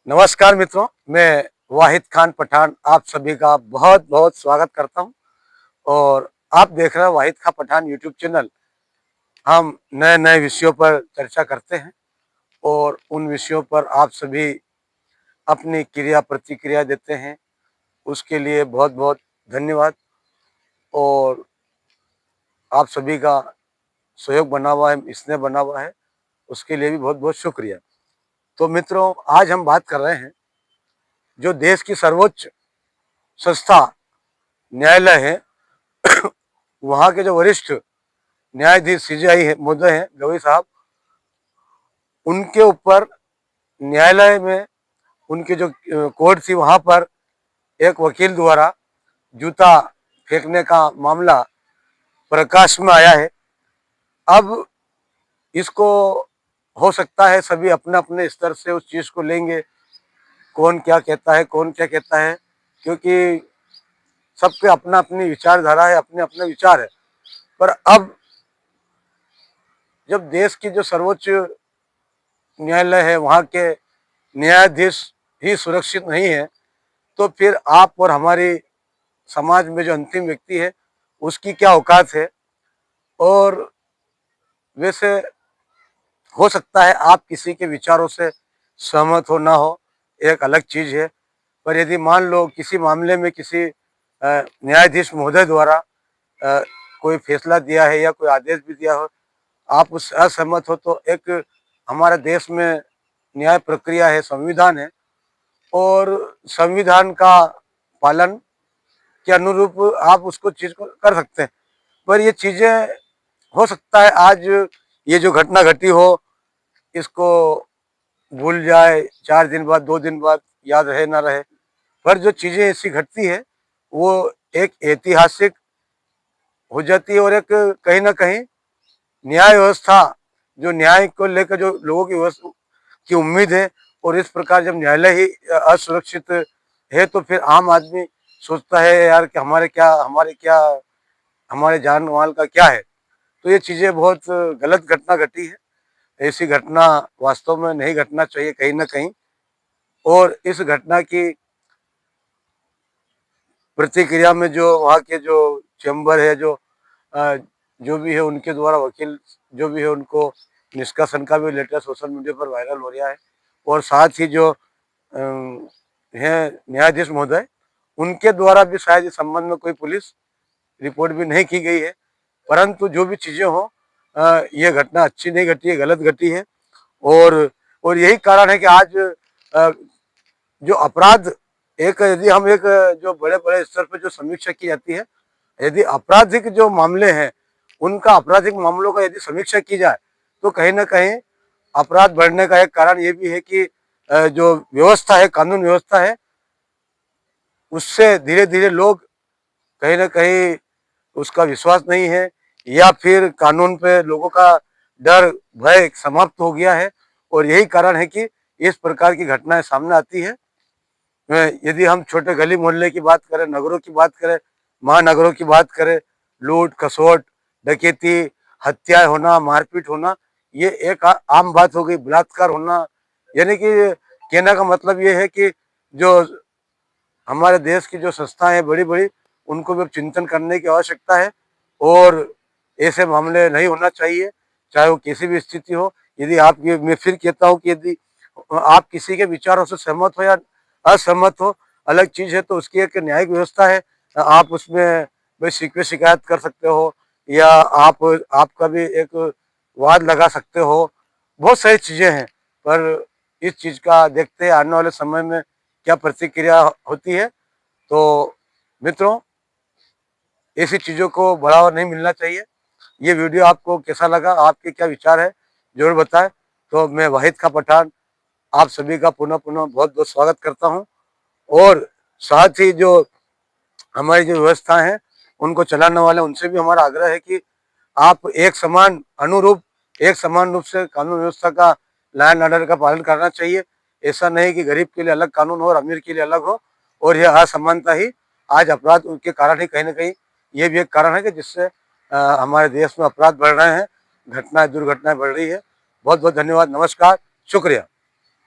नमस्कार मित्रों, मैं वाहिद खान पठान आप सभी का बहुत बहुत स्वागत करता हूं। और आप देख रहे हैं वाहिद खान पठान यूट्यूब चैनल। हम नए नए विषयों पर चर्चा करते हैं और उन विषयों पर आप सभी अपनी क्रिया प्रतिक्रिया देते हैं, उसके लिए बहुत बहुत धन्यवाद। और आप सभी का सहयोग बना हुआ है, स्नेह बना हुआ है, उसके लिए भी बहुत बहुत शुक्रिया। तो मित्रों, आज हम बात कर रहे हैं जो देश की सर्वोच्च संस्था न्यायालय है, वहाँ के जो वरिष्ठ न्यायाधीश सीजेआई है महोदय हैं गवई साहब, उनके ऊपर न्यायालय में उनकी जो कोर्ट थी वहाँ पर एक वकील द्वारा जूता फेंकने का मामला प्रकाश में आया है। अब इसको हो सकता है सभी अपने अपने स्तर से उस चीज़ को लेंगे, कौन क्या कहता है कौन क्या कहता है, क्योंकि सबके अपना अपनी विचारधारा है, अपने अपने विचार है। पर अब जब देश की जो सर्वोच्च न्यायालय है वहाँ के न्यायाधीश ही सुरक्षित नहीं है, तो फिर आप और हमारी समाज में जो अंतिम व्यक्ति है उसकी क्या औकात है। और वैसे हो सकता है आप किसी के विचारों से सहमत हो ना हो, एक अलग चीज़ है। पर यदि मान लो किसी मामले में किसी न्यायाधीश महोदय द्वारा अ, कोई फैसला दिया है या कोई आदेश भी दिया हो, आप उससे असहमत हो, तो एक हमारे देश में न्याय प्रक्रिया है, संविधान है, और संविधान का पालन के अनुरूप आप उसको चीज़ को कर सकते हैं। पर ये चीज़ें हो सकता है आज ये जो घटना घटी हो इसको भूल जाए, 4 दिन बाद 2 दिन बाद याद रहे ना रहे। पर जो चीज़ें ऐसी घटती है वो एक ऐतिहासिक हो जाती है, और एक कहीं ना कहीं न्याय व्यवस्था, जो न्याय को लेकर जो लोगों की व्यवस्था की उम्मीद है, और इस प्रकार जब न्यायालय ही असुरक्षित है तो फिर आम आदमी सोचता है यार कि हमारे क्या हमारे जान माल का क्या है। तो ये चीज़ें बहुत गलत घटना घटी है। ऐसी घटना वास्तव में नहीं घटना चाहिए कहीं ना कहीं। और इस घटना की प्रतिक्रिया में जो वहाँ के जो चैम्बर है, जो भी है उनके द्वारा वकील जो भी है उनको निष्कासन का भी लेटर सोशल मीडिया पर वायरल हो रहा है। और साथ ही जो है न्यायाधीश महोदय, उनके द्वारा भी शायद इस संबंध में कोई पुलिस रिपोर्ट भी नहीं की गई है। परंतु जो भी चीज़ें हो, ये घटना अच्छी नहीं घटी है, गलत घटी है। और यही कारण है कि आज अ, जो अपराध, एक यदि हम एक जो बड़े बड़े स्तर पर जो समीक्षा की जाती है, यदि आपराधिक जो मामले हैं उनका, आपराधिक मामलों का यदि समीक्षा की जाए, तो कहीं ना कहीं अपराध बढ़ने का एक कारण ये भी है कि जो व्यवस्था है, कानून व्यवस्था है, उससे धीरे धीरे लोग कहीं ना कहीं उसका विश्वास नहीं है, या फिर कानून पे लोगों का डर भय समाप्त हो गया है। और यही कारण है कि इस प्रकार की घटनाएं सामने आती है। यदि हम छोटे गली मोहल्ले की बात करें, नगरों की बात करें, महानगरों की बात करें, लूट खसोट, डकैती, हत्याएं होना, मारपीट होना, ये एक आम बात हो गई। बलात्कार होना, यानी कि कहने का मतलब ये है कि जो हमारे देश की जो संस्थाएं हैं बड़ी बड़ी, उनको भी अब चिंतन करने की आवश्यकता है। और ऐसे मामले नहीं होना चाहिए, चाहे वो किसी भी स्थिति हो। यदि आप ये, मैं फिर कहता हूँ कि यदि आप किसी के विचारों से सहमत हो या असहमत हो, अलग चीज़ है, तो उसकी एक न्यायिक व्यवस्था है। आप उसमें भाई शिकायत कर सकते हो, या आपका भी एक वाद लगा सकते हो, बहुत सारी चीज़ें हैं। पर इस चीज़ का देखते हैं आने वाले समय में क्या प्रतिक्रिया होती है। तो मित्रों, ऐसी चीज़ों को बढ़ावा नहीं मिलना चाहिए। ये वीडियो आपको कैसा लगा, आपके क्या विचार है, जरूर बताएं। तो मैं वाहिद खां पठान आप सभी का पुनः पुनः बहुत बहुत स्वागत करता हूं। और साथ ही जो हमारी जो व्यवस्था है उनको चलाने वाले, उनसे भी हमारा आग्रह है कि आप एक समान रूप से कानून व्यवस्था का, लॉ एंड ऑर्डर का पालन करना चाहिए। ऐसा नहीं कि गरीब के लिए अलग कानून हो और अमीर के लिए अलग हो। और यह असमानता ही आज अपराध के कारण ही कहीं ना कहीं ये भी एक कारण है कि जिससे हमारे देश में अपराध बढ़ रहे हैं, घटनाएं दुर्घटनाएं बढ़ रही है। बहुत बहुत धन्यवाद, नमस्कार, शुक्रिया।